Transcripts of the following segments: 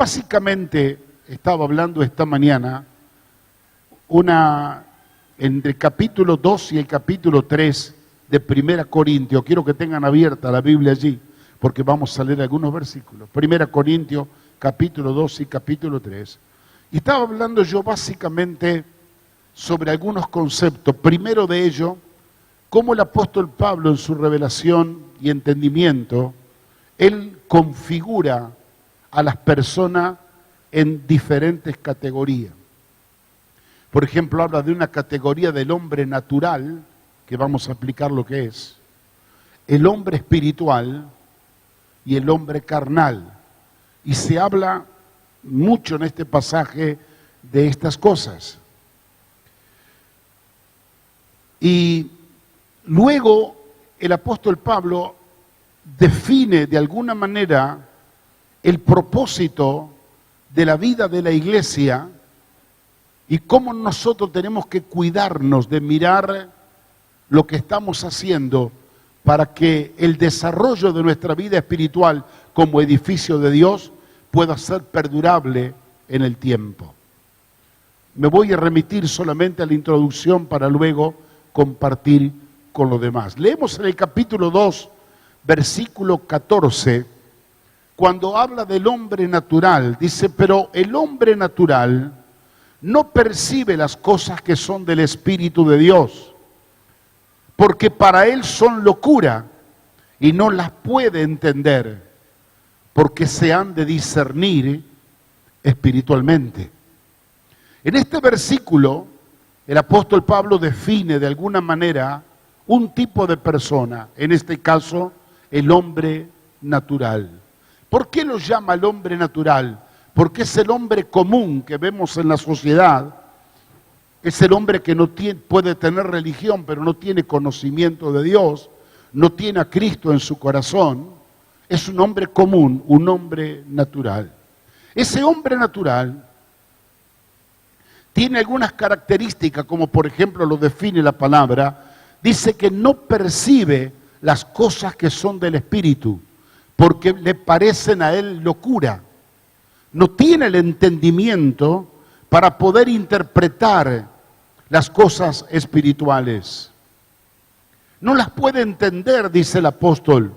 Básicamente, estaba hablando esta mañana, entre el capítulo 2 y el capítulo 3 de 1 Corintios. Quiero que tengan abierta la Biblia allí, porque vamos a leer algunos versículos. 1 Corintios, capítulo 2 y capítulo 3. Y estaba hablando yo básicamente sobre algunos conceptos. Primero de ello, cómo el apóstol Pablo en su revelación y entendimiento, él configura a las personas en diferentes categorías. Por ejemplo, habla de una categoría del hombre natural, que vamos a explicar lo que es, el hombre espiritual y el hombre carnal. Y se habla mucho en este pasaje de estas cosas. Y luego el apóstol Pablo define de alguna manera el propósito de la vida de la iglesia y cómo nosotros tenemos que cuidarnos de mirar lo que estamos haciendo para que el desarrollo de nuestra vida espiritual como edificio de Dios pueda ser perdurable en el tiempo. Me voy a remitir solamente a la introducción para luego compartir con los demás. Leemos en el capítulo 2, versículo 14, cuando habla del hombre natural, dice, pero el hombre natural no percibe las cosas que son del Espíritu de Dios, porque para él son locura y no las puede entender, porque se han de discernir espiritualmente. En este versículo, el apóstol Pablo define de alguna manera un tipo de persona, en este caso, el hombre natural. ¿Por qué lo llama el hombre natural? Porque es el hombre común que vemos en la sociedad, es el hombre que no puede tener religión, pero no tiene conocimiento de Dios, no tiene a Cristo en su corazón, es un hombre común, un hombre natural. Ese hombre natural tiene algunas características, como por ejemplo lo define la palabra, dice que no percibe las cosas que son del Espíritu, porque le parecen a él locura. No tiene el entendimiento para poder interpretar las cosas espirituales. No las puede entender, dice el apóstol,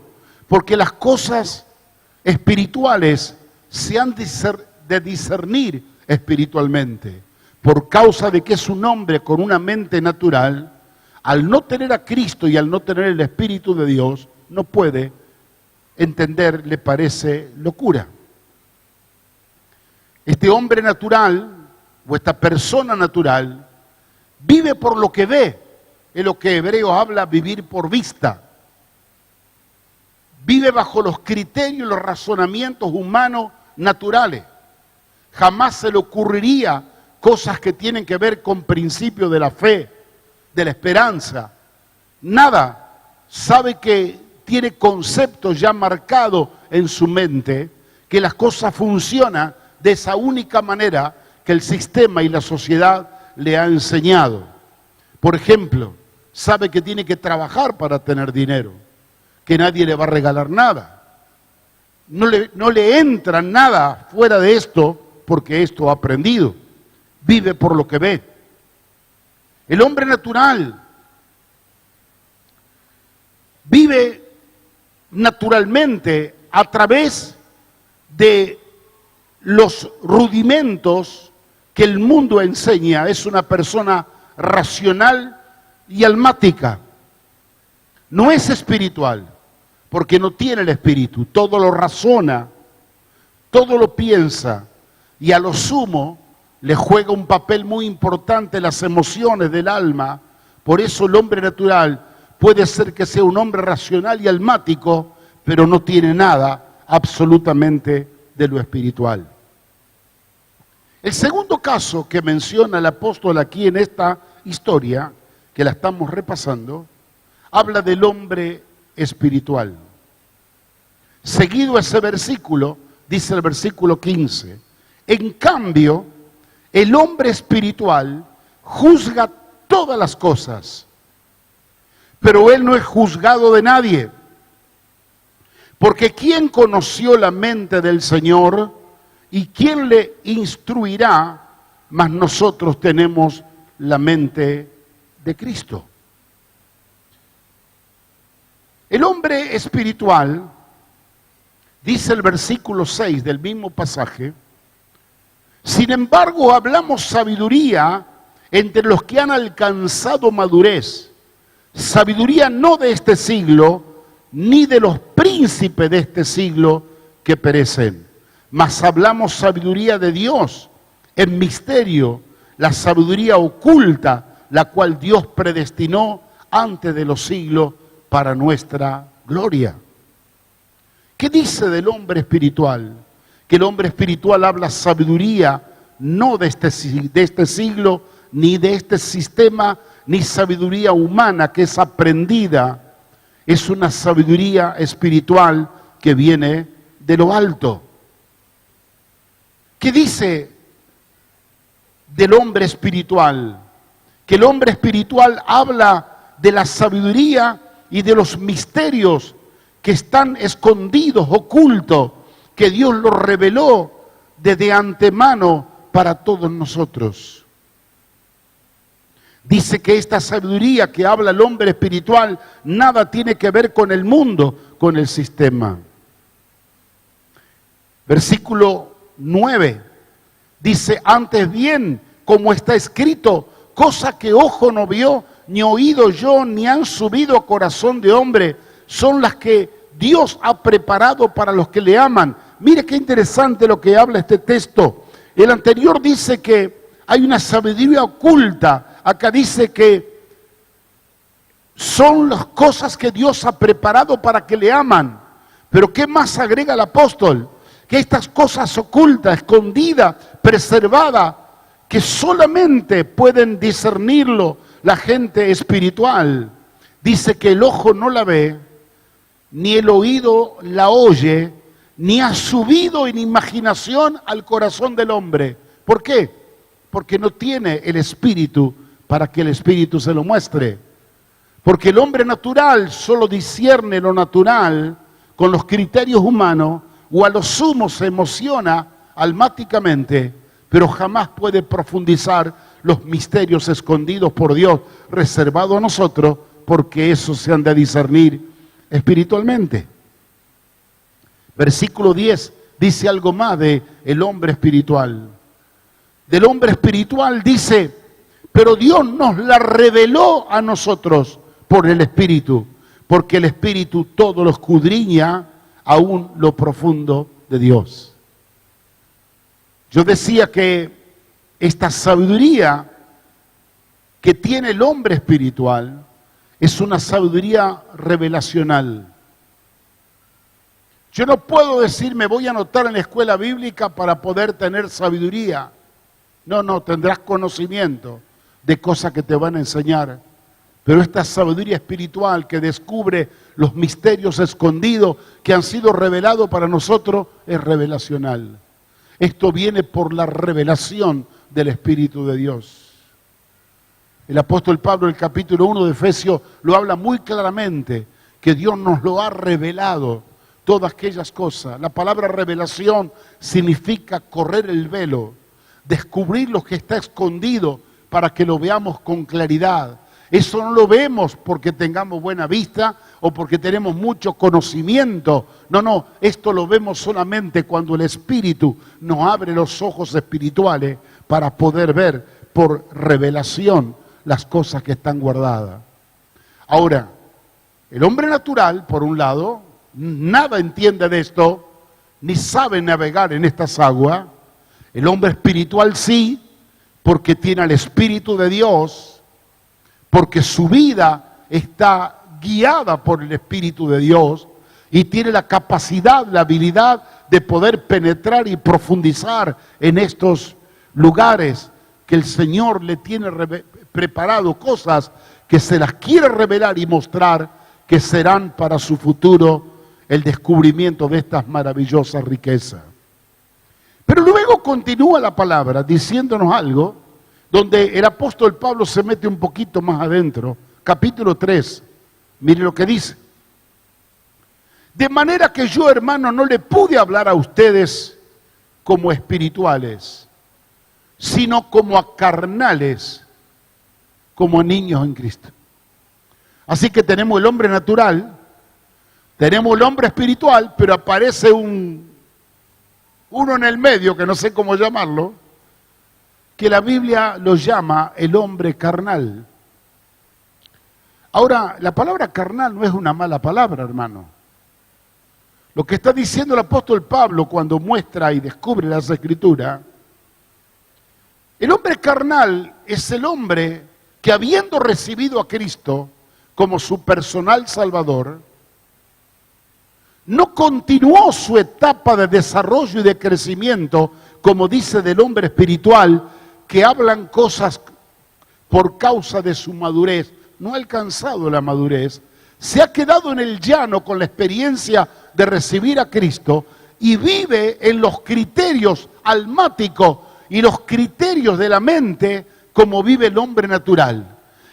porque las cosas espirituales se han de discernir espiritualmente. Por causa de que es un hombre con una mente natural, al no tener a Cristo y al no tener el Espíritu de Dios, no puede entender, le parece locura. Este hombre natural, o esta persona natural, vive por lo que ve. Es lo que Hebreo habla, vivir por vista. Vive bajo los criterios y los razonamientos humanos naturales. Jamás se le ocurriría cosas que tienen que ver con principios de la fe, de la esperanza. Nada. Sabe que tiene conceptos ya marcados en su mente, que las cosas funcionan de esa única manera que el sistema y la sociedad le ha enseñado. Por ejemplo, sabe que tiene que trabajar para tener dinero, que nadie le va a regalar nada. No le entra nada fuera de esto porque esto ha aprendido. Vive por lo que ve. El hombre natural vive naturalmente a través de los rudimentos que el mundo enseña. Es una persona racional y almática. No es espiritual, porque no tiene el espíritu. Todo lo razona, todo lo piensa, y a lo sumo le juega un papel muy importante las emociones del alma. Por eso el hombre natural puede ser que sea un hombre racional y almático, pero no tiene nada absolutamente de lo espiritual. El segundo caso que menciona el apóstol aquí en esta historia, que la estamos repasando, habla del hombre espiritual. Seguido ese versículo, dice el versículo 15, en cambio, el hombre espiritual juzga todas las cosas, pero él no es juzgado de nadie. Porque ¿quién conoció la mente del Señor ¿Y quién le instruirá? Mas nosotros tenemos la mente de Cristo. El hombre espiritual, dice el versículo 6 del mismo pasaje, sin embargo hablamos sabiduría entre los que han alcanzado madurez, sabiduría no de este siglo, ni de los príncipes de este siglo que perecen, mas hablamos sabiduría de Dios en misterio, la sabiduría oculta, la cual Dios predestinó antes de los siglos para nuestra gloria. ¿Qué dice del hombre espiritual? Que el hombre espiritual habla sabiduría no de este siglo, ni de este sistema, ni sabiduría humana que es aprendida. Es una sabiduría espiritual que viene de lo alto. ¿Qué dice del hombre espiritual? Que el hombre espiritual habla de la sabiduría y de los misterios que están escondidos, ocultos, que Dios los reveló desde antemano para todos nosotros. Dice que esta sabiduría que habla el hombre espiritual nada tiene que ver con el mundo, con el sistema. Versículo 9 dice, antes bien, como está escrito, cosa que ojo no vio, ni oído yo, ni han subido a corazón de hombre, son las que Dios ha preparado para los que le aman. Mire qué interesante lo que habla este texto. El anterior dice que hay una sabiduría oculta. Acá dice que son las cosas que Dios ha preparado para que le aman. Pero ¿qué más agrega el apóstol? Que estas cosas ocultas, escondidas, preservadas, que solamente pueden discernirlo la gente espiritual. Dice que el ojo no la ve, ni el oído la oye, ni ha subido en imaginación al corazón del hombre. ¿Por qué? Porque no tiene el espíritu para que el espíritu se lo muestre. Porque el hombre natural solo discierne lo natural con los criterios humanos, o a lo sumo se emociona almáticamente, pero jamás puede profundizar los misterios escondidos por Dios, reservados a nosotros, porque esos se han de discernir espiritualmente. Versículo 10 dice algo más de el hombre espiritual. Del hombre espiritual dice, pero Dios nos la reveló a nosotros por el Espíritu, porque el Espíritu todo lo escudriña, aún lo profundo de Dios. Yo decía que esta sabiduría que tiene el hombre espiritual es una sabiduría revelacional. Yo no puedo decir me voy a anotar en la escuela bíblica para poder tener sabiduría. No, tendrás conocimiento de cosas que te van a enseñar. Pero esta sabiduría espiritual que descubre los misterios escondidos que han sido revelados para nosotros es revelacional. Esto viene por la revelación del Espíritu de Dios. El apóstol Pablo, en el capítulo 1 de Efesios, lo habla muy claramente, que Dios nos lo ha revelado, todas aquellas cosas. La palabra revelación significa correr el velo, descubrir lo que está escondido para que lo veamos con claridad. Eso no lo vemos porque tengamos buena vista o porque tenemos mucho conocimiento. No, esto lo vemos solamente cuando el Espíritu nos abre los ojos espirituales para poder ver por revelación las cosas que están guardadas. Ahora, el hombre natural, por un lado, nada entiende de esto, ni sabe navegar en estas aguas. El hombre espiritual sí, porque tiene al Espíritu de Dios, porque su vida está guiada por el Espíritu de Dios y tiene la capacidad, la habilidad de poder penetrar y profundizar en estos lugares que el Señor le tiene preparado, cosas que se las quiere revelar y mostrar que serán para su futuro el descubrimiento de estas maravillosas riquezas. Pero luego continúa la palabra diciéndonos algo donde el apóstol Pablo se mete un poquito más adentro. Capítulo 3, mire lo que dice. De manera que yo, hermano, no le pude hablar a ustedes como espirituales, sino como a carnales, como a niños en Cristo. Así que tenemos el hombre natural, tenemos el hombre espiritual, pero aparece uno en el medio, que no sé cómo llamarlo, que la Biblia lo llama el hombre carnal. Ahora, la palabra carnal no es una mala palabra, hermano. Lo que está diciendo el apóstol Pablo cuando muestra y descubre las Escrituras, el hombre carnal es el hombre que, habiendo recibido a Cristo como su personal Salvador, no continuó su etapa de desarrollo y de crecimiento, como dice del hombre espiritual, que hablan cosas por causa de su madurez. No ha alcanzado la madurez, se ha quedado en el llano con la experiencia de recibir a Cristo y vive en los criterios almáticos y los criterios de la mente como vive el hombre natural.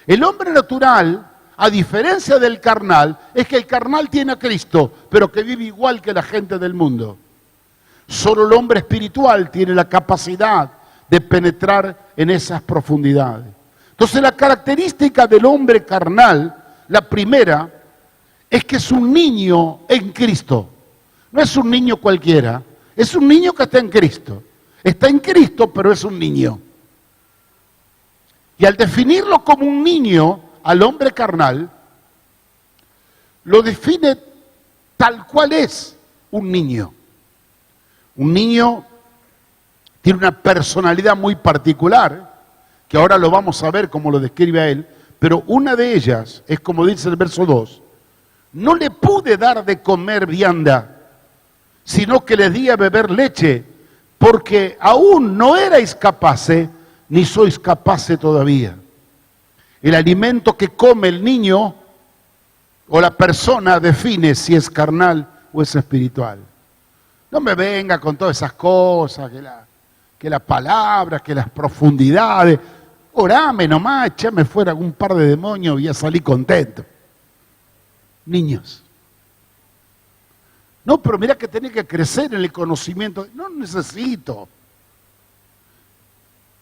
El hombre natural, a diferencia del carnal, es que el carnal tiene a Cristo, pero que vive igual que la gente del mundo. Solo el hombre espiritual tiene la capacidad de penetrar en esas profundidades. Entonces la característica del hombre carnal, la primera, es que es un niño en Cristo. No es un niño cualquiera, es un niño que está en Cristo. Está en Cristo, pero es un niño. Y al definirlo como un niño, al hombre carnal, lo define tal cual es un niño. Un niño tiene una personalidad muy particular, que ahora lo vamos a ver cómo lo describe a él, pero una de ellas es como dice el verso 2, no le pude dar de comer vianda, sino que le di a beber leche, porque aún no erais capaces, ni sois capaces todavía. El alimento que come el niño o la persona define si es carnal o es espiritual. No me venga con todas esas cosas, que la palabra, que las profundidades. Orame nomás, échame fuera un par de demonios y ya salí contento. Niños. No, pero mira que tenés que crecer en el conocimiento. No necesito.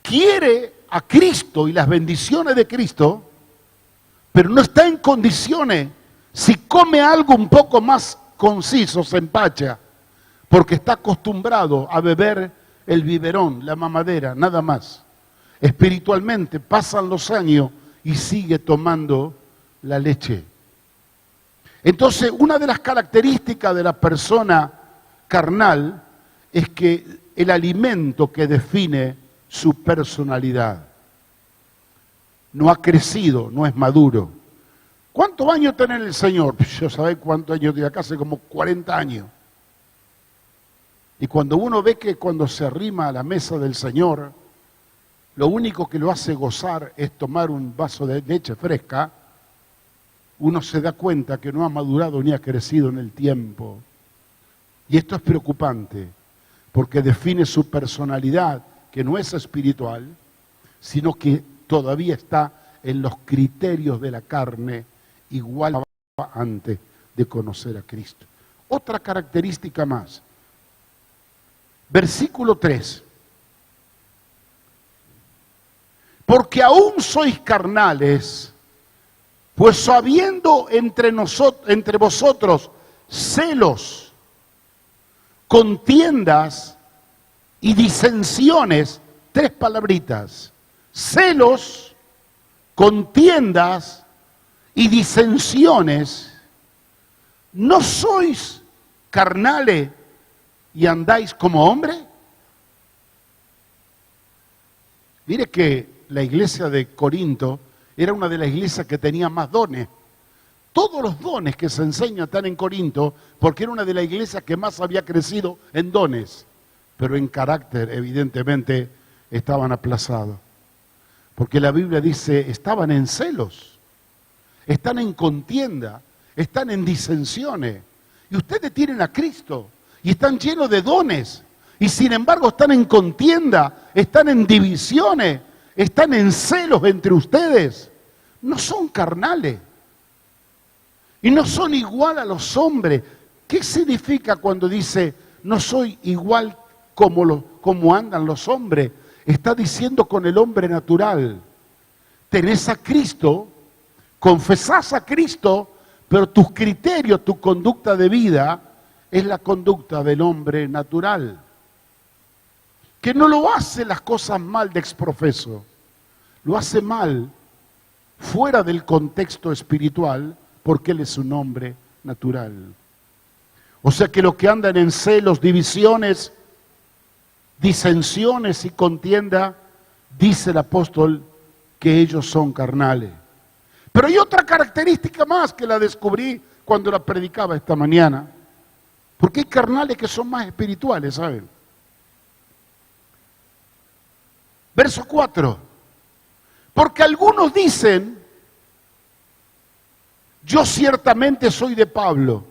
Quiere a Cristo y las bendiciones de Cristo, pero no está en condiciones. Si come algo un poco más conciso, se empacha, porque está acostumbrado a beber el biberón, la mamadera, nada más. Espiritualmente pasan los años y sigue tomando la leche. Entonces, una de las características de la persona carnal es que el alimento que define su personalidad no ha crecido, no es maduro. ¿Cuántos años tiene el Señor? Yo sabés cuántos años tiene acá, hace como 40 años. Y cuando uno ve que cuando se arrima a la mesa del Señor, lo único que lo hace gozar es tomar un vaso de leche fresca, uno se da cuenta que no ha madurado ni ha crecido en el tiempo. Y esto es preocupante, porque define su personalidad, que no es espiritual, sino que todavía está en los criterios de la carne, igual que antes de conocer a Cristo. Otra característica más. Versículo 3. Porque aún sois carnales, pues habiendo entre vosotros celos, contiendas y disensiones, 3 palabritas, celos, contiendas y disensiones, ¿no sois carnales y andáis como hombre? Mire que la iglesia de Corinto era una de las iglesias que tenía más dones. Todos los dones que se enseñan están en Corinto, porque era una de las iglesias que más había crecido en dones, pero en carácter evidentemente estaban aplazados. Porque la Biblia dice, estaban en celos, están en contienda, están en disensiones. Y ustedes tienen a Cristo y están llenos de dones. Y sin embargo están en contienda, están en divisiones, están en celos entre ustedes. No son carnales. Y no son igual a los hombres. ¿Qué significa cuando dice, no soy igual como andan los hombres. Está diciendo con el hombre natural. Tenés a Cristo, confesás a Cristo, pero tus criterios, tu conducta de vida es la conducta del hombre natural, que no lo hace las cosas mal de exprofeso, lo hace mal fuera del contexto espiritual, porque él es un hombre natural. O sea que los que andan en celos, divisiones, disensiones y contienda, dice el apóstol que ellos son carnales. Pero hay otra característica más que la descubrí cuando la predicaba esta mañana, porque hay carnales que son más espirituales, ¿saben? Verso 4. Porque algunos dicen, yo ciertamente soy de Pablo,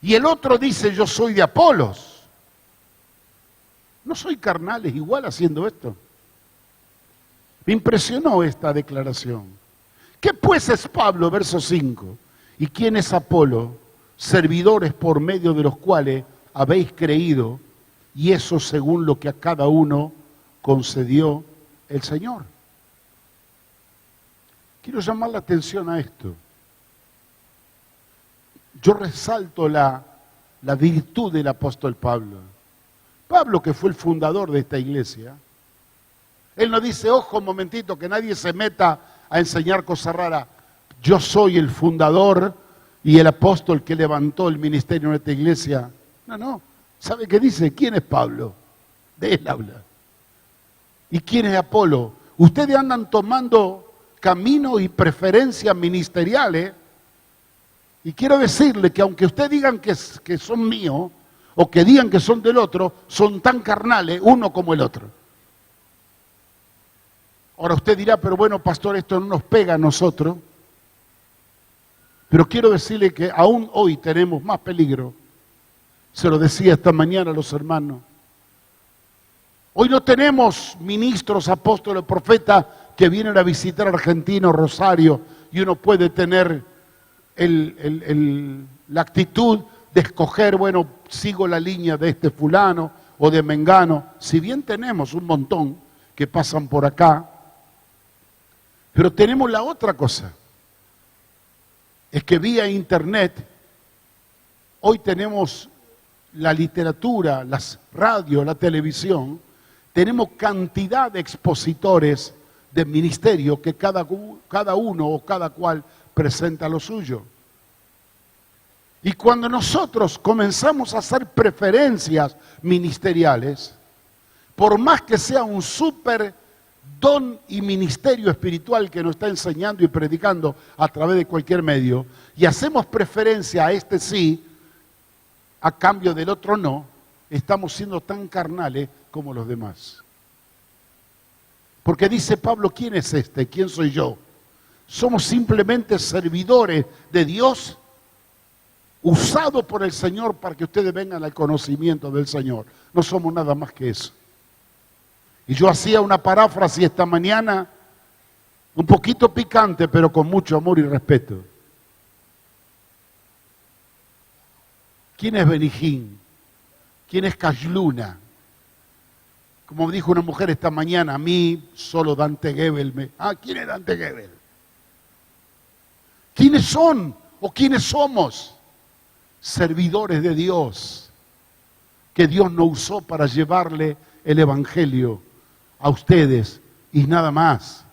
y el otro dice, yo soy de Apolos. ¿No soy carnales igual haciendo esto? Me impresionó esta declaración. ¿Qué pues es Pablo? Verso 5. ¿Y quién es Apolo? Servidores por medio de los cuales habéis creído, y eso según lo que a cada uno concedió el Señor. Quiero llamar la atención a esto. Yo resalto la virtud del apóstol Pablo. Pablo, que fue el fundador de esta iglesia, él no dice, ojo, un momentito, que nadie se meta a enseñar cosas raras. Yo soy el fundador y el apóstol que levantó el ministerio en esta iglesia. No. ¿Sabe qué dice? ¿Quién es Pablo? De él habla. ¿Y quién es Apolo? Ustedes andan tomando caminos y preferencias ministeriales, y quiero decirle que aunque ustedes digan que son míos, o que digan que son del otro, son tan carnales uno como el otro. Ahora usted dirá, pero bueno, pastor, esto no nos pega a nosotros. Pero quiero decirle que aún hoy tenemos más peligro. Se lo decía esta mañana a los hermanos. Hoy no tenemos ministros, apóstoles, profetas que vienen a visitar Argentina o Rosario y uno puede tener la actitud de escoger, bueno, sigo la línea de este fulano o de mengano. Si bien tenemos un montón que pasan por acá, pero tenemos la otra cosa. Es que vía internet, hoy tenemos la literatura, las radios, la televisión, tenemos cantidad de expositores de ministerio que cada uno o cada cual presenta lo suyo. Y cuando nosotros comenzamos a hacer preferencias ministeriales, por más que sea un súper don y ministerio espiritual que nos está enseñando y predicando a través de cualquier medio, y hacemos preferencia a este sí, a cambio del otro no, estamos siendo tan carnales como los demás. Porque dice Pablo, ¿quién es este? ¿Quién soy yo? Somos simplemente servidores de Dios, usados por el Señor para que ustedes vengan al conocimiento del Señor. No somos nada más que eso. Y yo hacía una paráfrasis esta mañana, un poquito picante, pero con mucho amor y respeto. ¿Quién es Benijín? ¿Quién es Cashluna? Como dijo una mujer esta mañana, a mí solo Dante Gebel ¿quién es Dante Gebel? ¿Quiénes son o quiénes somos? Servidores de Dios, que Dios nos usó para llevarle el Evangelio a ustedes y nada más.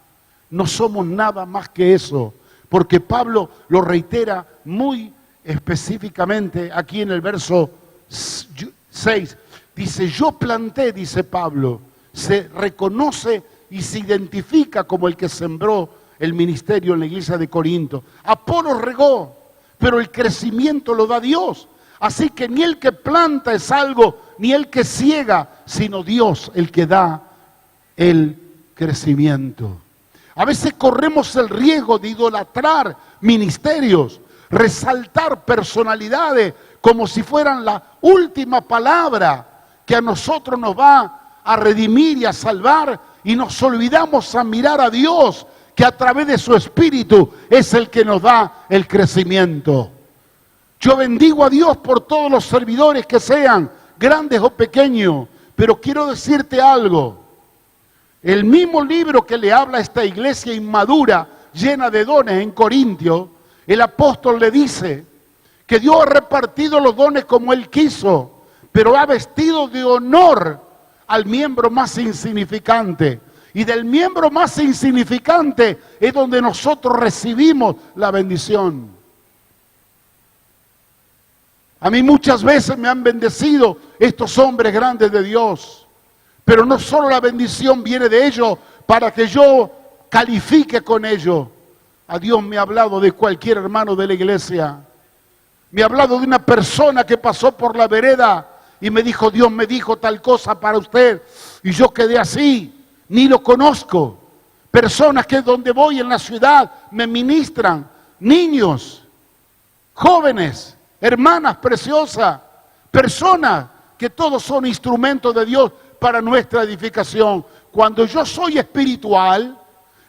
No somos nada más que eso, porque Pablo lo reitera muy específicamente aquí en el verso 6. Dice, yo planté, dice Pablo, se reconoce y se identifica como el que sembró el ministerio en la iglesia de Corinto. Apolo regó, pero el crecimiento lo da Dios. Así que ni el que planta es algo, ni el que ciega, sino Dios el que da el crecimiento. A veces corremos el riesgo de idolatrar ministerios, resaltar personalidades como si fueran la última palabra que a nosotros nos va a redimir y a salvar, y nos olvidamos a mirar a Dios, que a través de su Espíritu es el que nos da el crecimiento. Yo bendigo a Dios por todos los servidores que sean, grandes o pequeños, Pero quiero decirte algo. El mismo libro que le habla a esta iglesia inmadura, llena de dones en Corintios, el apóstol le dice que Dios ha repartido los dones como Él quiso, pero ha vestido de honor al miembro más insignificante. Y del miembro más insignificante es donde nosotros recibimos la bendición. A mí muchas veces me han bendecido estos hombres grandes de Dios, pero no solo la bendición viene de ellos para que yo califique con ellos. A Dios me ha hablado de cualquier hermano de la iglesia. Me ha hablado de una persona que pasó por la vereda y me dijo, Dios me dijo tal cosa para usted. Y yo quedé así, ni lo conozco. Personas que donde voy en la ciudad me ministran, niños, jóvenes, hermanas preciosas, personas que todos son instrumentos de Dios para nuestra edificación. Cuando yo soy espiritual,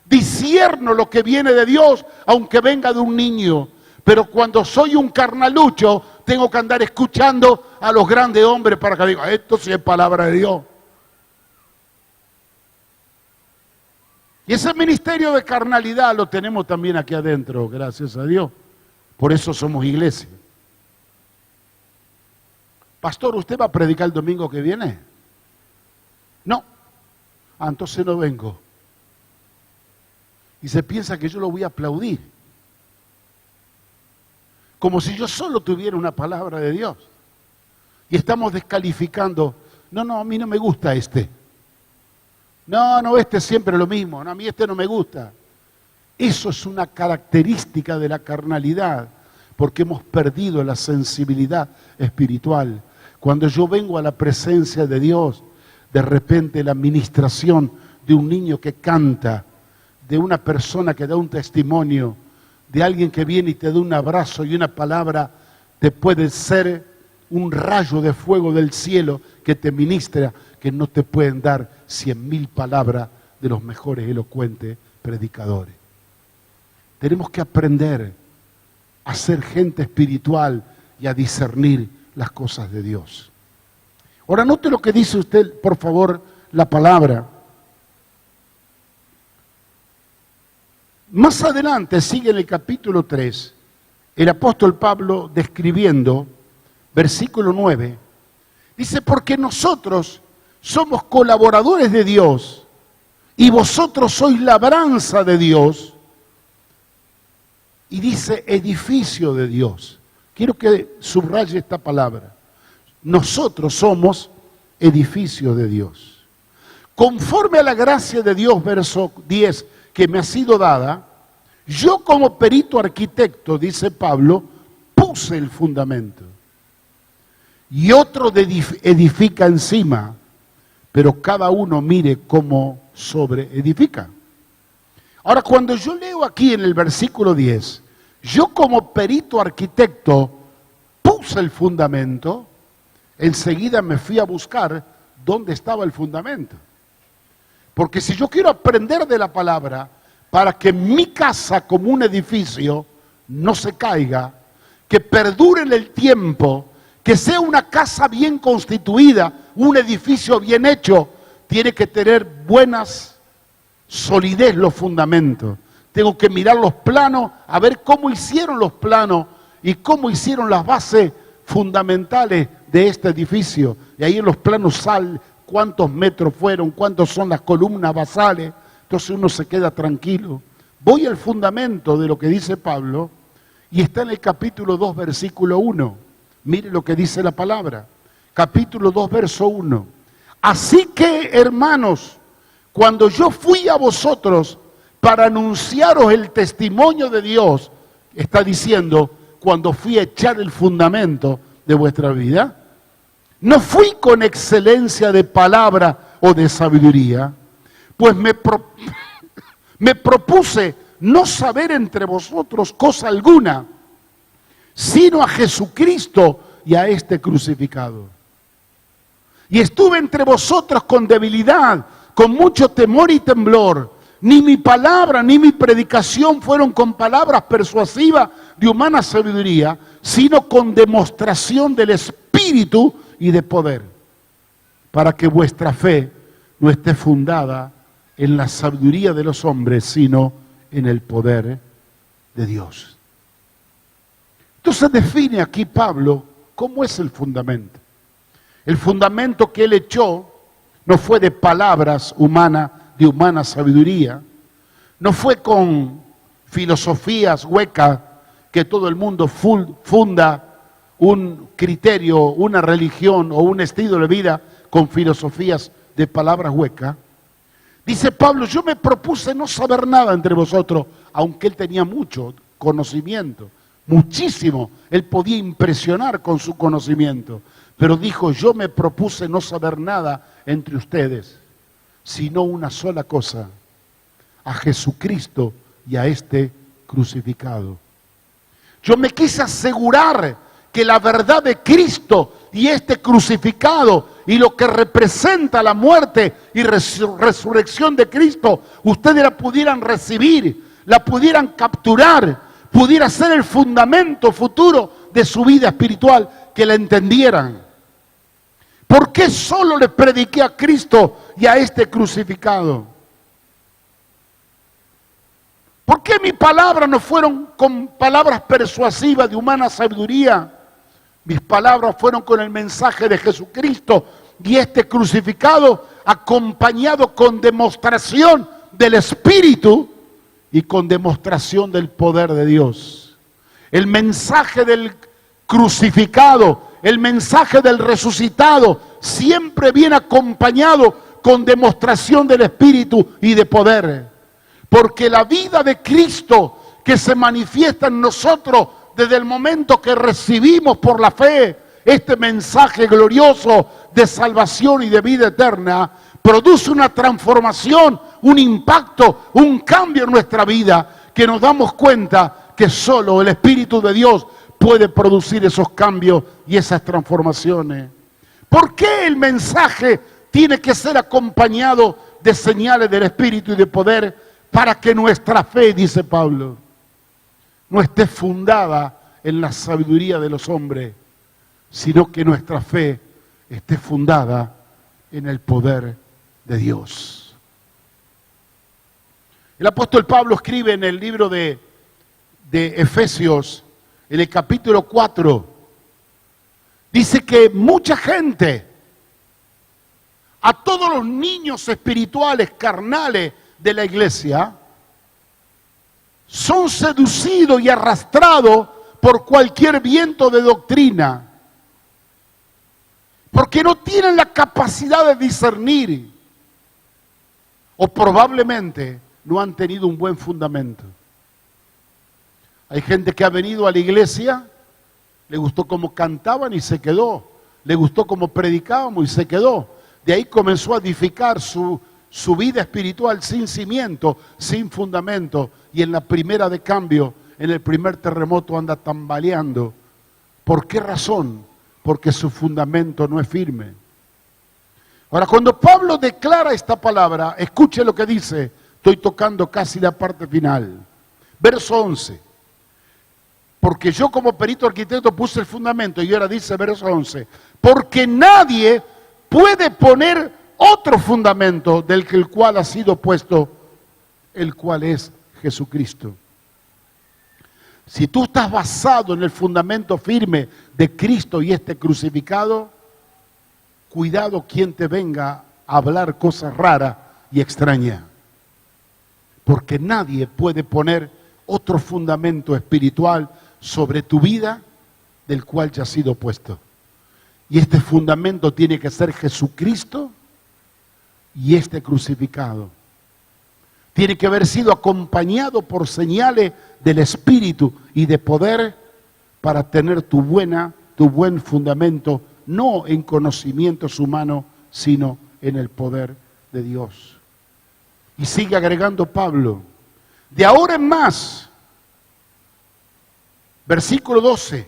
discierno lo que viene de Dios, aunque venga de un niño. Pero cuando soy un carnalucho, tengo que andar escuchando a los grandes hombres para que digan, esto sí es palabra de Dios. Y ese ministerio de carnalidad lo tenemos también aquí adentro, gracias a Dios. Por eso somos iglesia. Pastor, ¿usted va a predicar el domingo que viene? No. Ah, entonces no vengo. Y se piensa que yo lo voy a aplaudir. Como si yo solo tuviera una palabra de Dios. Y estamos descalificando. No, a mí no me gusta este. No, este es siempre lo mismo. No, a mí este no me gusta. Eso es una característica de la carnalidad, porque hemos perdido la sensibilidad espiritual. Cuando yo vengo a la presencia de Dios, de repente la ministración de un niño que canta, de una persona que da un testimonio, de alguien que viene y te da un abrazo y una palabra, te puede ser un rayo de fuego del cielo que te ministra, que no te pueden dar 100.000 palabras de los mejores elocuentes predicadores. Tenemos que aprender a ser gente espiritual y a discernir las cosas de Dios. Ahora note lo que dice usted, por favor, la palabra. Más adelante, sigue en el capítulo 3, el apóstol Pablo describiendo, versículo 9, dice, porque nosotros somos colaboradores de Dios y vosotros sois labranza de Dios, y dice edificio de Dios. Quiero que subraye esta palabra. Nosotros somos edificio de Dios. Conforme a la gracia de Dios, verso 10, que me ha sido dada, yo como perito arquitecto, dice Pablo, puse el fundamento. Y otro edifica encima, pero cada uno mire cómo sobreedifica. Ahora, cuando yo leo aquí en el versículo 10, yo como perito arquitecto puse el fundamento, enseguida me fui a buscar dónde estaba el fundamento. Porque si yo quiero aprender de la palabra, para que mi casa como un edificio no se caiga, que perdure en el tiempo, que sea una casa bien constituida, un edificio bien hecho, tiene que tener buenas solidez los fundamentos. Tengo que mirar los planos, a ver cómo hicieron los planos y cómo hicieron las bases fundamentales de este edificio. Y ahí en los planos sale cuántos metros fueron, cuántos son las columnas basales. Entonces uno se queda tranquilo. Voy al fundamento de lo que dice Pablo y está en el capítulo 2, versículo 1. Mire lo que dice la palabra. Capítulo 2, verso 1. Así que, hermanos, cuando yo fui a vosotros para anunciaros el testimonio de Dios, está diciendo, cuando fui a echar el fundamento de vuestra vida, no fui con excelencia de palabra o de sabiduría, pues me propuse no saber entre vosotros cosa alguna, sino a Jesucristo y a este crucificado. Y estuve entre vosotros con debilidad, con mucho temor y temblor. Ni mi palabra ni mi predicación fueron con palabras persuasivas de humana sabiduría, sino con demostración del Espíritu y de poder. para que vuestra fe no esté fundada en la sabiduría de los hombres, sino en el poder de Dios. Entonces define aquí Pablo cómo es el fundamento. El fundamento que él echó no fue de palabras humanas, de humana sabiduría, no fue con filosofías huecas que todo el mundo funda un criterio, una religión o un estilo de vida con filosofías de palabras huecas. Dice Pablo, yo me propuse no saber nada entre vosotros, aunque él tenía mucho conocimiento, muchísimo, él podía impresionar con su conocimiento, pero dijo, yo me propuse no saber nada entre ustedes, sino una sola cosa, a Jesucristo y a este crucificado. Yo me quise asegurar que la verdad de Cristo y este crucificado y lo que representa la muerte y resurrección de Cristo, ustedes la pudieran recibir, la pudieran capturar, pudiera ser el fundamento futuro de su vida espiritual, que la entendieran. ¿Por qué solo les prediqué a Cristo y a este crucificado? ¿Por qué mis palabras no fueron con palabras persuasivas de humana sabiduría? Mis palabras fueron con el mensaje de Jesucristo y este crucificado, acompañado con demostración del Espíritu y con demostración del poder de Dios. El mensaje del crucificado, el mensaje del resucitado, siempre viene acompañado con demostración del Espíritu y de poder. Porque la vida de Cristo que se manifiesta en nosotros desde el momento que recibimos por la fe este mensaje glorioso de salvación y de vida eterna, produce una transformación, un impacto, un cambio en nuestra vida, que nos damos cuenta que solo el Espíritu de Dios puede producir esos cambios y esas transformaciones. ¿Por qué el mensaje tiene que ser acompañado de señales del Espíritu y de poder? Para que nuestra fe, dice Pablo, no esté fundada en la sabiduría de los hombres, sino que nuestra fe esté fundada en el poder de Dios. El apóstol Pablo escribe en el libro de Efesios, en el capítulo 4, dice que mucha gente, a todos los niños espirituales, carnales de la iglesia, son seducidos y arrastrados por cualquier viento de doctrina, porque no tienen la capacidad de discernir, o probablemente no han tenido un buen fundamento. Hay gente que ha venido a la iglesia, le gustó cómo cantaban y se quedó, le gustó cómo predicábamos y se quedó. De ahí comenzó a edificar su vida espiritual sin cimiento, sin fundamento, y en la primera de cambio, en el primer terremoto anda tambaleando. ¿Por qué razón? Porque su fundamento no es firme. Ahora, cuando Pablo declara esta palabra, escuche lo que dice, estoy tocando casi la parte final. Verso 11. Porque yo como perito arquitecto puse el fundamento, y ahora dice verso 11, porque nadie puede poner otro fundamento del que el cual ha sido puesto, el cual es Jesucristo. Si tú estás basado en el fundamento firme de Cristo y este crucificado, cuidado quien te venga a hablar cosas raras y extrañas. Porque nadie puede poner otro fundamento espiritual sobre tu vida del cual ya ha sido puesto. Y este fundamento tiene que ser Jesucristo y este crucificado. Tiene que haber sido acompañado por señales del Espíritu y de poder para tener tu buen fundamento, no en conocimientos humanos, sino en el poder de Dios. Y sigue agregando Pablo, de ahora en más, versículo 12,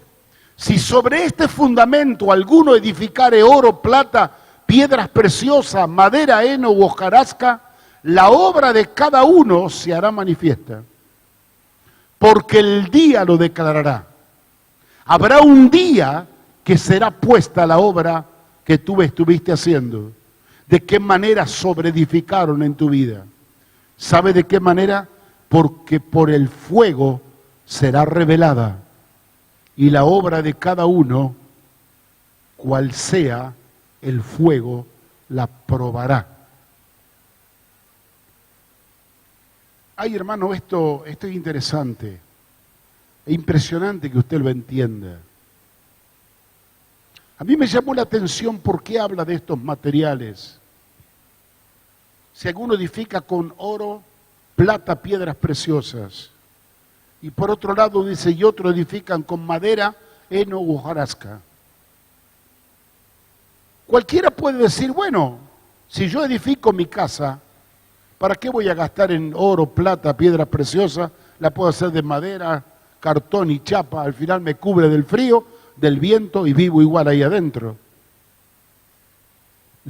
si sobre este fundamento alguno edificare oro, plata, piedras preciosas, madera, heno u hojarasca, la obra de cada uno se hará manifiesta, porque el día lo declarará. Habrá un día que será puesta la obra que tú estuviste haciendo? ¿De qué manera sobreedificaron en tu vida? ¿Sabe de qué manera? Porque por el fuego será revelada, y la obra de cada uno, cual sea el fuego, la probará. Ay, hermano, esto es interesante. Es impresionante que usted lo entienda. A mí me llamó la atención por qué habla de estos materiales. Si alguno edifica con oro, plata, piedras preciosas. Y por otro lado dice, y otros edifican con madera, heno u hojarasca. Cualquiera puede decir, bueno, si yo edifico mi casa, ¿para qué voy a gastar en oro, plata, piedras preciosas? La puedo hacer de madera, cartón y chapa, al final me cubre del frío, del viento y vivo igual ahí adentro.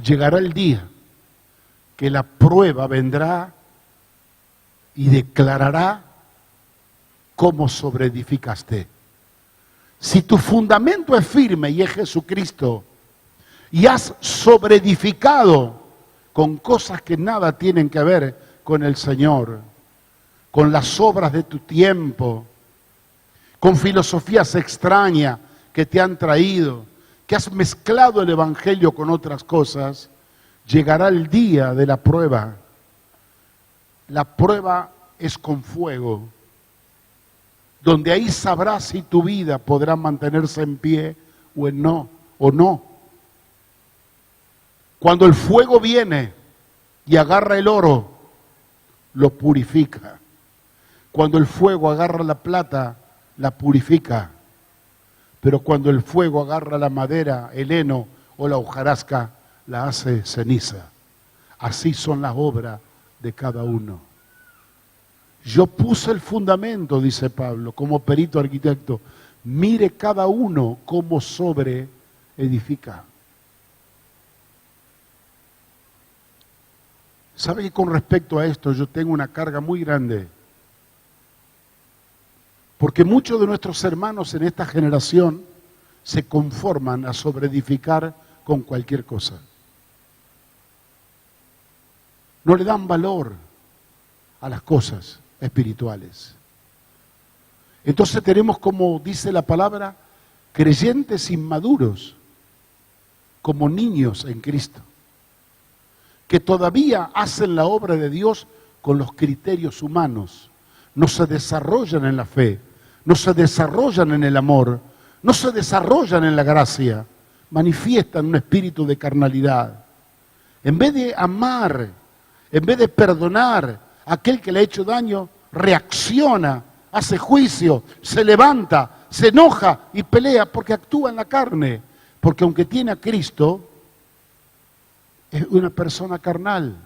Llegará el día que la prueba vendrá y declarará cómo sobreedificaste. Si tu fundamento es firme y es Jesucristo, y has sobreedificado con cosas que nada tienen que ver con el Señor, con las obras de tu tiempo, con filosofías extrañas que te han traído, que has mezclado el Evangelio con otras cosas, llegará el día de la prueba. La prueba es con fuego, donde ahí sabrás si tu vida podrá mantenerse en pie o no. Cuando el fuego viene y agarra el oro, lo purifica. Cuando el fuego agarra la plata, la purifica. Pero cuando el fuego agarra la madera, el heno o la hojarasca, la hace ceniza. Así son las obras de cada uno. Yo puse el fundamento, dice Pablo, como perito arquitecto. Mire cada uno cómo sobreedifica. ¿Sabe que con respecto a esto yo tengo una carga muy grande? Porque muchos de nuestros hermanos en esta generación se conforman a sobreedificar con cualquier cosa. No le dan valor a las cosas espirituales. Entonces tenemos, como dice la palabra, creyentes inmaduros, como niños en Cristo, que todavía hacen la obra de Dios con los criterios humanos. No se desarrollan en la fe, no se desarrollan en el amor, no se desarrollan en la gracia, manifiestan un espíritu de carnalidad. En vez de amar, en vez de perdonar a aquel que le ha hecho daño, reacciona, hace juicio, se levanta, se enoja y pelea porque actúa en la carne. Porque aunque tiene a Cristo, es una persona carnal.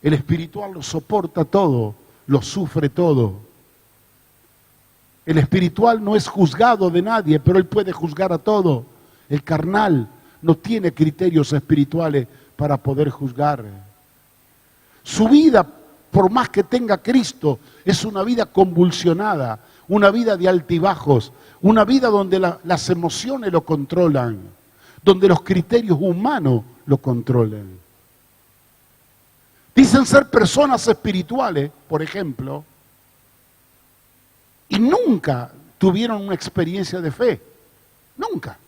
El espiritual lo soporta todo, lo sufre todo. El espiritual no es juzgado de nadie, pero él puede juzgar a todo. El carnal no tiene criterios espirituales para poder juzgar. Su vida, por más que tenga Cristo, es una vida convulsionada, una vida de altibajos, una vida donde las emociones lo controlan, donde los criterios humanos lo controlan. Dicen ser personas espirituales, por ejemplo, y nunca tuvieron una experiencia de fe. Nunca.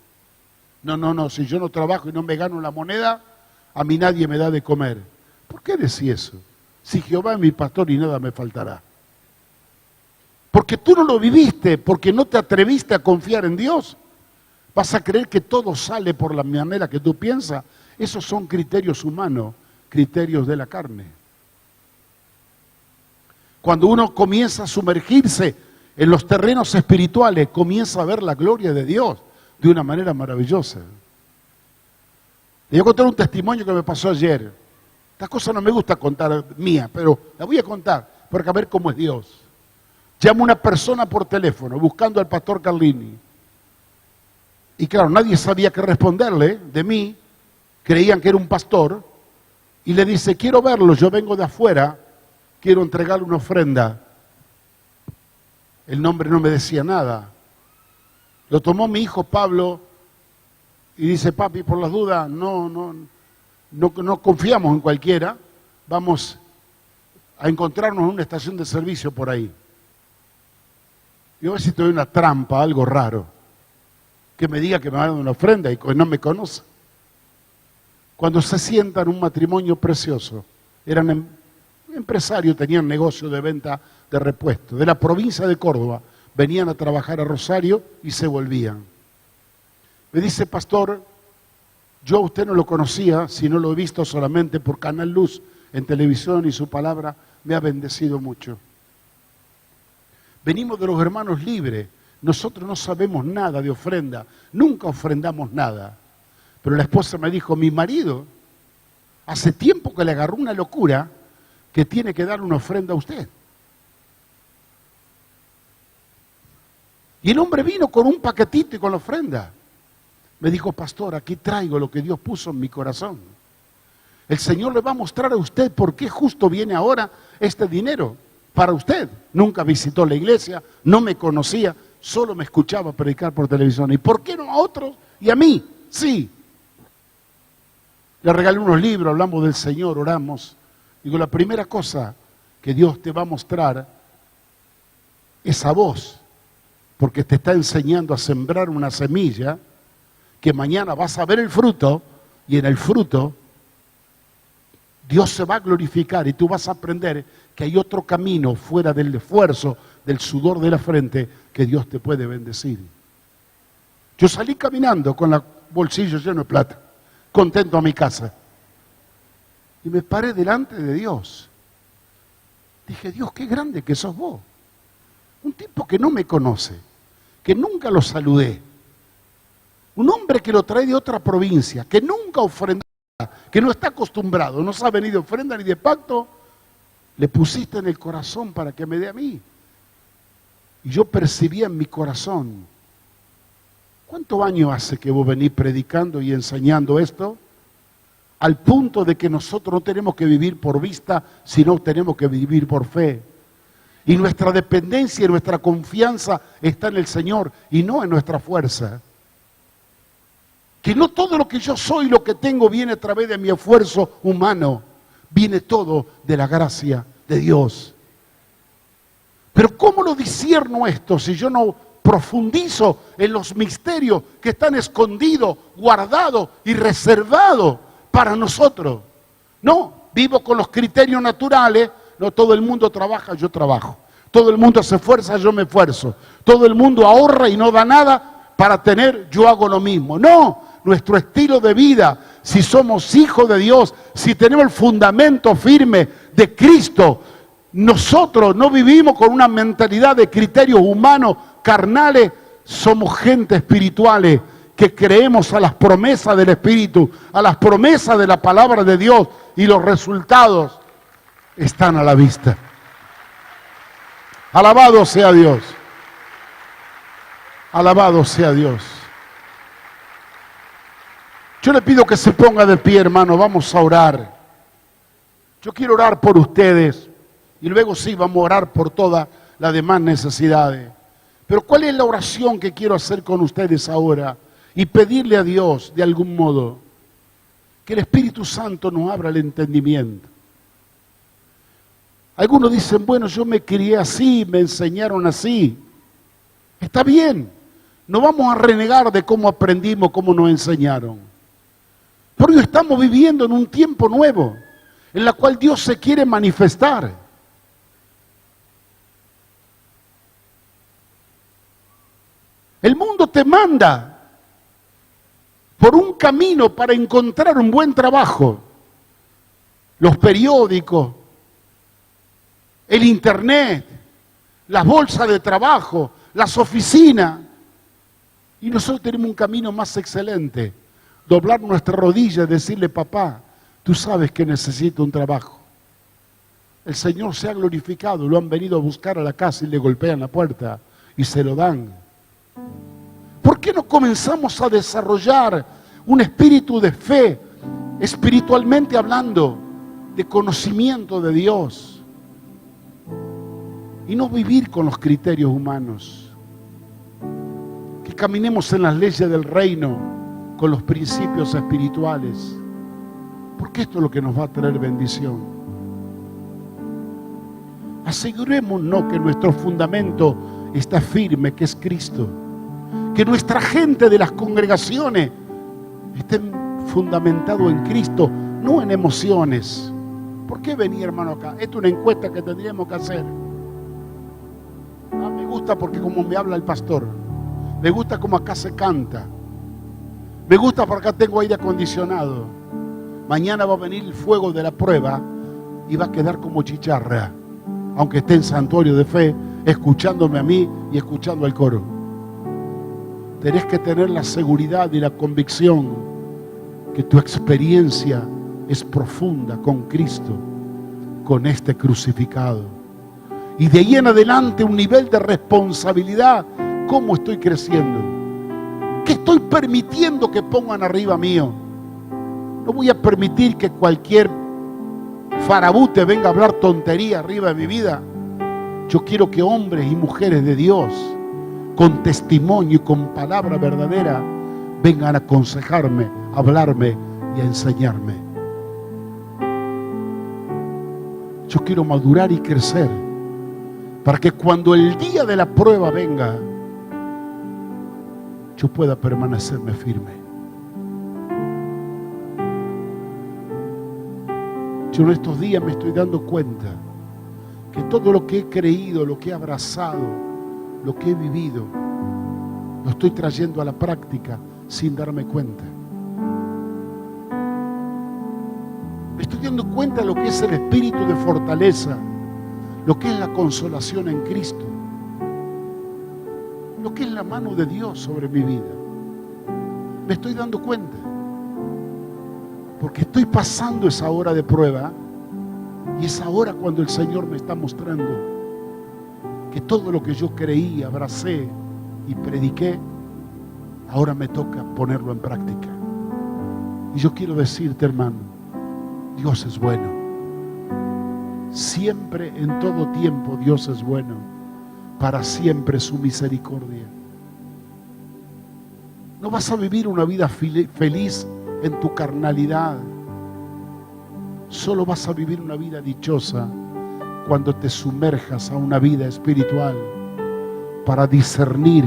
No, si yo no trabajo y no me gano la moneda, a mí nadie me da de comer. ¿Por qué decís eso? Si Jehová es mi pastor y nada me faltará. Porque tú no lo viviste, porque no te atreviste a confiar en Dios. Vas a creer que todo sale por la manera que tú piensas. Esos son criterios humanos, criterios de la carne. Cuando uno comienza a sumergirse en los terrenos espirituales, comienza a ver la gloria de Dios de una manera maravillosa. Le voy a contar un testimonio que me pasó ayer. Estas cosas no me gusta contar mía, pero la voy a contar para ver cómo es Dios. Llamo a una persona por teléfono buscando al pastor Carlini. Y claro, nadie sabía qué responderle de mí. Creían que era un pastor. Y le dice, quiero verlo, yo vengo de afuera, quiero entregarle una ofrenda. El nombre no me decía nada. Lo tomó mi hijo Pablo Y dice, papi, por las dudas, no confiamos en cualquiera, vamos a encontrarnos en una estación de servicio por ahí. Y a ver si te doy una trampa, algo raro, que me diga que me van a dar una ofrenda y que no me conoce. Cuando se sientan un matrimonio precioso, eran empresarios, tenían negocio de venta de repuestos, de la provincia de Córdoba, venían a trabajar a Rosario y se volvían. Me dice, pastor, yo a usted no lo conocía, si no lo he visto solamente por Canal Luz en televisión y su palabra me ha bendecido mucho. Venimos de los hermanos libres, nosotros no sabemos nada de ofrenda, nunca ofrendamos nada. Pero la esposa me dijo, mi marido hace tiempo que le agarró una locura que tiene que dar una ofrenda a usted. Y el hombre vino con un paquetito y con la ofrenda. Me dijo, pastor, aquí traigo lo que Dios puso en mi corazón. El Señor le va a mostrar a usted por qué justo viene ahora este dinero para usted. Nunca visitó la iglesia, no me conocía, solo me escuchaba predicar por televisión. ¿Y por qué no a otros y a mí? Sí. Le regalé unos libros, hablamos del Señor, oramos. Digo, la primera cosa que Dios te va a mostrar es a vos, porque te está enseñando a sembrar una semilla que mañana vas a ver el fruto, y en el fruto Dios se va a glorificar y tú vas a aprender que hay otro camino fuera del esfuerzo, del sudor de la frente, que Dios te puede bendecir. Yo salí caminando con los bolsillos llenos de plata, contento a mi casa, y me paré delante de Dios. Dije, Dios, qué grande que sos vos. Un tipo que no me conoce, que nunca lo saludé. Un hombre que lo trae de otra provincia, que nunca ofrendó, que no está acostumbrado, no sabe ni de ofrenda ni de pacto, le pusiste en el corazón para que me dé a mí. Y yo percibía en mi corazón, ¿cuántos años hace que vos venís predicando y enseñando esto? Al punto de que nosotros no tenemos que vivir por vista, sino tenemos que vivir por fe. Y nuestra dependencia y nuestra confianza está en el Señor y no en nuestra fuerza. Que no todo lo que yo soy, lo que tengo, viene a través de mi esfuerzo humano. Viene todo de la gracia de Dios. Pero ¿cómo lo discierno esto si yo no profundizo en los misterios que están escondidos, guardados y reservados para nosotros? No, vivo con los criterios naturales. No, todo el mundo trabaja, yo trabajo. Todo el mundo se esfuerza, yo me esfuerzo. Todo el mundo ahorra y no da nada para tener, yo hago lo mismo. No, nuestro estilo de vida, si somos hijos de Dios, si tenemos el fundamento firme de Cristo, nosotros no vivimos con una mentalidad de criterios humanos, carnales, somos gente espirituales que creemos a las promesas del Espíritu, a las promesas de la palabra de Dios, y los resultados están a la vista. Alabado sea Dios. Alabado sea Dios. Yo le pido que se ponga de pie, hermano, vamos a orar. Yo quiero orar por ustedes y luego sí vamos a orar por todas las demás necesidades. Pero ¿cuál es la oración que quiero hacer con ustedes ahora? Y pedirle a Dios, de algún modo, que el Espíritu Santo nos abra el entendimiento. Algunos dicen, bueno, yo me crié así, me enseñaron así. Está bien, no vamos a renegar de cómo aprendimos, cómo nos enseñaron. Pero hoy estamos viviendo en un tiempo nuevo, en la cual Dios se quiere manifestar. El mundo te manda por un camino para encontrar un buen trabajo. Los periódicos, el internet, las bolsas de trabajo, las oficinas. Y nosotros tenemos un camino más excelente. Doblar nuestra rodilla y decirle, papá, tú sabes que necesito un trabajo. El Señor se ha glorificado, lo han venido a buscar a la casa y le golpean la puerta y se lo dan. ¿Por qué no comenzamos a desarrollar un espíritu de fe, espiritualmente hablando, de conocimiento de Dios? Y no vivir con los criterios humanos. Que caminemos en las leyes del reino. con los principios espirituales, porque esto es lo que nos va a traer bendición. Asegurémonos que nuestro fundamento está firme, que es Cristo, que nuestra gente de las congregaciones estén fundamentado en Cristo, no en emociones. ¿Por qué venir, hermano, acá? Esta es una encuesta que tendríamos que hacer. Me gusta porque como me habla el pastor, me gusta como acá se canta, me gusta porque acá tengo aire acondicionado. Mañana va a venir el fuego de la prueba y va a quedar como chicharra, aunque esté en santuario de fe, escuchándome a mí y escuchando al coro. Tenés que tener la seguridad y la convicción que tu experiencia es profunda con Cristo, con este crucificado. Y de ahí en adelante un nivel de responsabilidad. ¿Cómo estoy creciendo? ¿Qué estoy permitiendo que pongan arriba mío? No voy a permitir que cualquier farabute venga a hablar tontería arriba de mi vida. Yo quiero que hombres y mujeres de Dios, con testimonio y con palabra verdadera, vengan a aconsejarme, a hablarme y a enseñarme. Yo quiero madurar y crecer para que cuando el día de la prueba venga, yo pueda permanecerme firme. Yo en estos días me estoy dando cuenta que todo lo que he creído, lo que he abrazado, lo que he vivido, lo estoy trayendo a la práctica sin darme cuenta. Me estoy dando cuenta de lo que es el espíritu de fortaleza, lo que es la consolación en Cristo, lo que es la mano de Dios sobre mi vida. Me estoy dando cuenta, porque estoy pasando esa hora de prueba, y es ahora cuando el Señor me está mostrando que todo lo que yo creí, abracé y prediqué, ahora me toca ponerlo en práctica. Y yo quiero decirte, hermano, Dios es bueno. Siempre, en todo tiempo, Dios es bueno. Para siempre su misericordia. No vas a vivir una vida feliz en tu carnalidad. Solo vas a vivir una vida dichosa cuando te sumerjas a una vida espiritual para discernir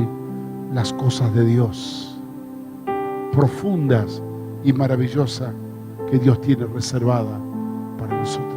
las cosas de Dios, profundas y maravillosas, que Dios tiene reservada para nosotros.